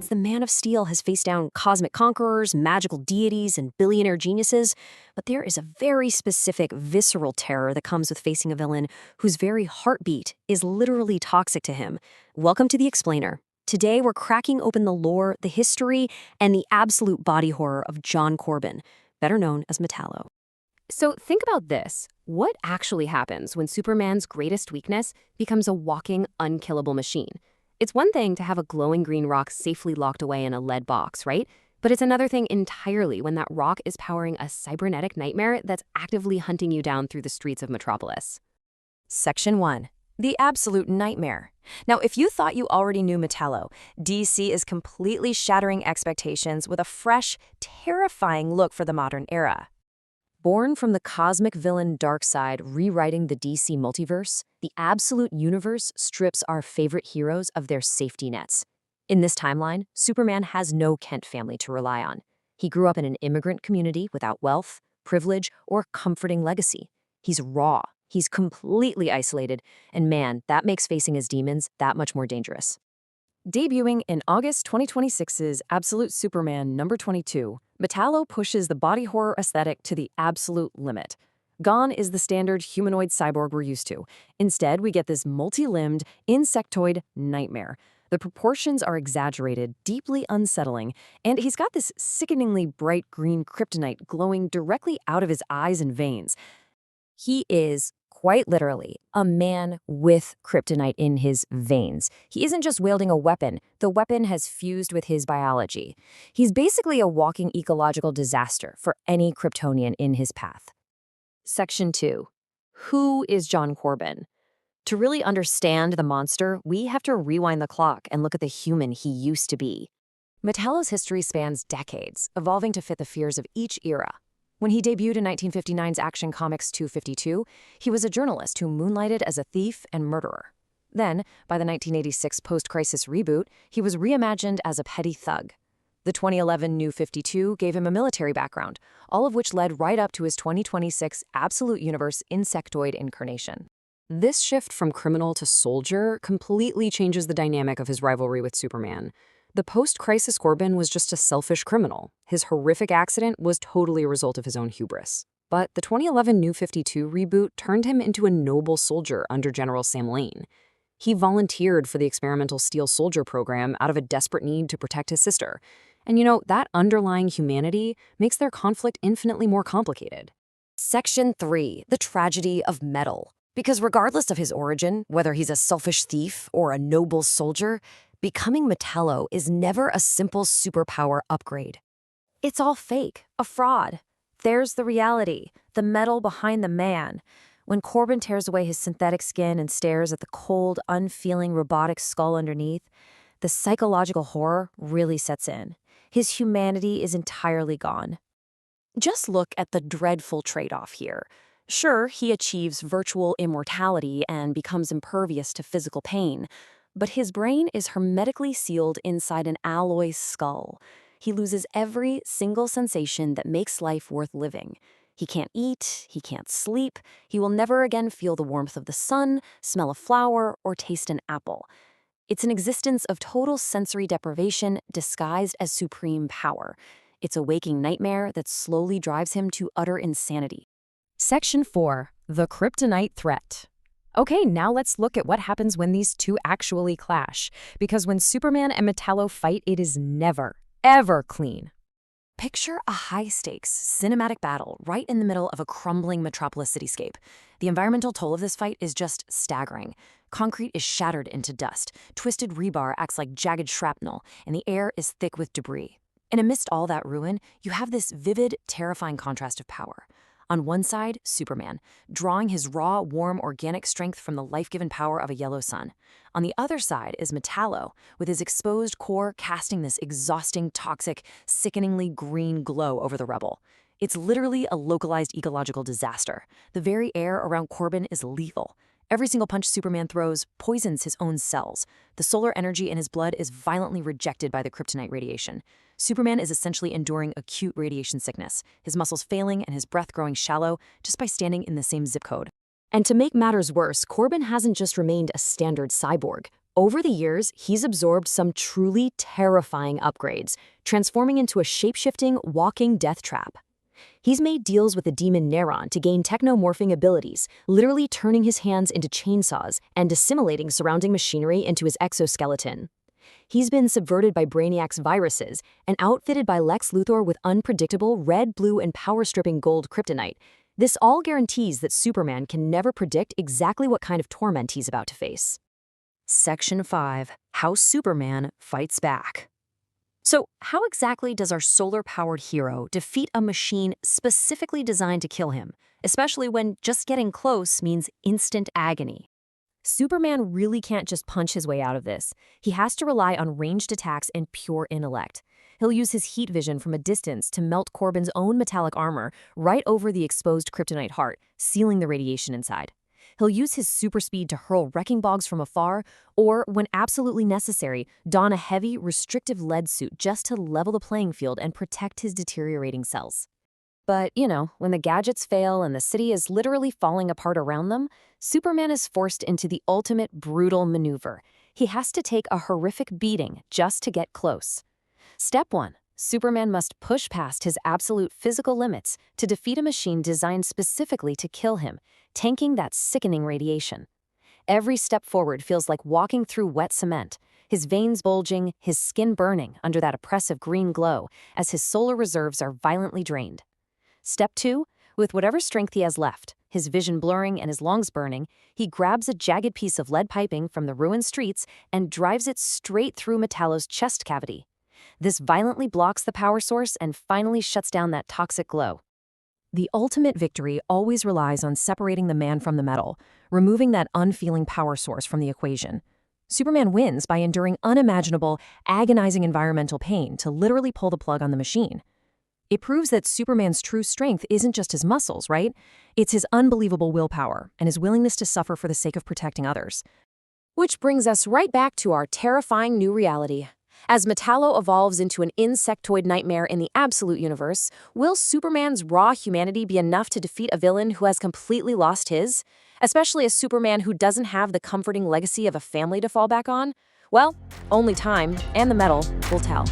decades, the Man of Steel has faced down cosmic conquerors, magical deities, and billionaire geniuses, but there is a very specific, visceral terror that comes with facing a villain whose very heartbeat is literally toxic to him. Welcome to The Explainer. Today, we're cracking open the lore, the history, and the absolute body horror of John Corben, better known as Metallo. So think about this. What actually happens when Superman's greatest weakness becomes a walking, unkillable machine? It's one thing to have a glowing green rock safely locked away in a lead box, right? But it's another thing entirely when that rock is powering a cybernetic nightmare that's actively hunting you down through the streets of Metropolis. Section 1. The Absolute Nightmare. Now, if you thought you already knew Metallo, DC is completely shattering expectations with a fresh, terrifying look for the modern era. Born from the cosmic villain Darkseid rewriting the DC multiverse, the Absolute Universe strips our favorite heroes of their safety nets. In this timeline, Superman has no Kent family to rely on. He grew up in an immigrant community without wealth, privilege, or comforting legacy. He's raw, he's completely isolated, and man, that makes facing his demons that much more dangerous. Debuting in August 2026's Absolute Superman number 22, Metallo pushes the body horror aesthetic to the absolute limit. Gone is the standard humanoid cyborg we're used to. Instead, we get this multi-limbed, insectoid nightmare. The proportions are exaggerated, deeply unsettling, and he's got this sickeningly bright green kryptonite glowing directly out of his eyes and veins. He is, quite literally, a man with kryptonite in his veins. He isn't just wielding a weapon. The weapon has fused with his biology. He's basically a walking ecological disaster for any Kryptonian in his path. Section 2. Who is John Corben? To really understand the monster, we have to rewind the clock and look at the human he used to be. Metallo's history spans decades, evolving to fit the fears of each era. When he debuted in 1959's Action Comics 252, he was a journalist who moonlighted as a thief and murderer. Then, by the 1986 post-crisis reboot, he was reimagined as a petty thug. The 2011 New 52 gave him a military background, all of which led right up to his 2026 Absolute Universe insectoid incarnation. This shift from criminal to soldier completely changes the dynamic of his rivalry with Superman. The post-crisis Corben was just a selfish criminal. His horrific accident was totally a result of his own hubris. But the 2011 New 52 reboot turned him into a noble soldier under General Sam Lane. He volunteered for the experimental Steel Soldier program out of a desperate need to protect his sister. And that underlying humanity makes their conflict infinitely more complicated. Section 3. The Tragedy of Metal. Because regardless of his origin, whether he's a selfish thief or a noble soldier, becoming Metallo is never a simple superpower upgrade. It's all fake, a fraud. There's the reality, the metal behind the man. When Corben tears away his synthetic skin and stares at the cold, unfeeling robotic skull underneath, the psychological horror really sets in. His humanity is entirely gone. Just look at the dreadful trade-off here. Sure, he achieves virtual immortality and becomes impervious to physical pain, but his brain is hermetically sealed inside an alloy skull. He loses every single sensation that makes life worth living. He can't eat, he can't sleep, he will never again feel the warmth of the sun, smell a flower, or taste an apple. It's an existence of total sensory deprivation disguised as supreme power. It's a waking nightmare that slowly drives him to utter insanity. Section 4. The Kryptonite Threat. Okay, now let's look at what happens when these two actually clash, because when Superman and Metallo fight, it is never, ever clean. Picture a high-stakes, cinematic battle right in the middle of a crumbling metropolis cityscape. The environmental toll of this fight is just staggering. Concrete is shattered into dust, twisted rebar acts like jagged shrapnel, and the air is thick with debris. And amidst all that ruin, you have this vivid, terrifying contrast of power. On one side, Superman, drawing his raw, warm, organic strength from the life-given power of a yellow sun. On the other side is Metallo, with his exposed core casting this exhausting, toxic, sickeningly green glow over the rebel. It's literally a localized ecological disaster. The very air around Corben is lethal. Every single punch Superman throws poisons his own cells. The solar energy in his blood is violently rejected by the kryptonite radiation. Superman is essentially enduring acute radiation sickness, his muscles failing and his breath growing shallow just by standing in the same zip code. And to make matters worse, Corben hasn't just remained a standard cyborg. Over the years, he's absorbed some truly terrifying upgrades, transforming into a shape-shifting, walking death trap. He's made deals with the demon Neron to gain technomorphing abilities, literally turning his hands into chainsaws and assimilating surrounding machinery into his exoskeleton. He's been subverted by Brainiac's viruses and outfitted by Lex Luthor with unpredictable red, blue, and power-stripping gold kryptonite. This all guarantees that Superman can never predict exactly what kind of torment he's about to face. Section 5. How Superman Fights Back. So, how exactly does our solar-powered hero defeat a machine specifically designed to kill him, especially when just getting close means instant agony? Superman really can't just punch his way out of this. He has to rely on ranged attacks and pure intellect. He'll use his heat vision from a distance to melt Corben's own metallic armor right over the exposed kryptonite heart, sealing the radiation inside. He'll use his super speed to hurl wrecking bogs from afar, or, when absolutely necessary, don a heavy, restrictive lead suit just to level the playing field and protect his deteriorating cells. But, when the gadgets fail and the city is literally falling apart around them, Superman is forced into the ultimate brutal maneuver. He has to take a horrific beating just to get close. Step 1. Superman must push past his absolute physical limits to defeat a machine designed specifically to kill him, tanking that sickening radiation. Every step forward feels like walking through wet cement, his veins bulging, his skin burning under that oppressive green glow as his solar reserves are violently drained. Step 2, with whatever strength he has left, his vision blurring and his lungs burning, he grabs a jagged piece of lead piping from the ruined streets and drives it straight through Metallo's chest cavity. This violently blocks the power source and finally shuts down that toxic glow. The ultimate victory always relies on separating the man from the metal, removing that unfeeling power source from the equation. Superman wins by enduring unimaginable, agonizing environmental pain to literally pull the plug on the machine. It proves that Superman's true strength isn't just his muscles, right? It's his unbelievable willpower and his willingness to suffer for the sake of protecting others. Which brings us right back to our terrifying new reality. As Metallo evolves into an insectoid nightmare in the absolute universe, will Superman's raw humanity be enough to defeat a villain who has completely lost his? Especially a Superman who doesn't have the comforting legacy of a family to fall back on? Well, only time and the metal will tell.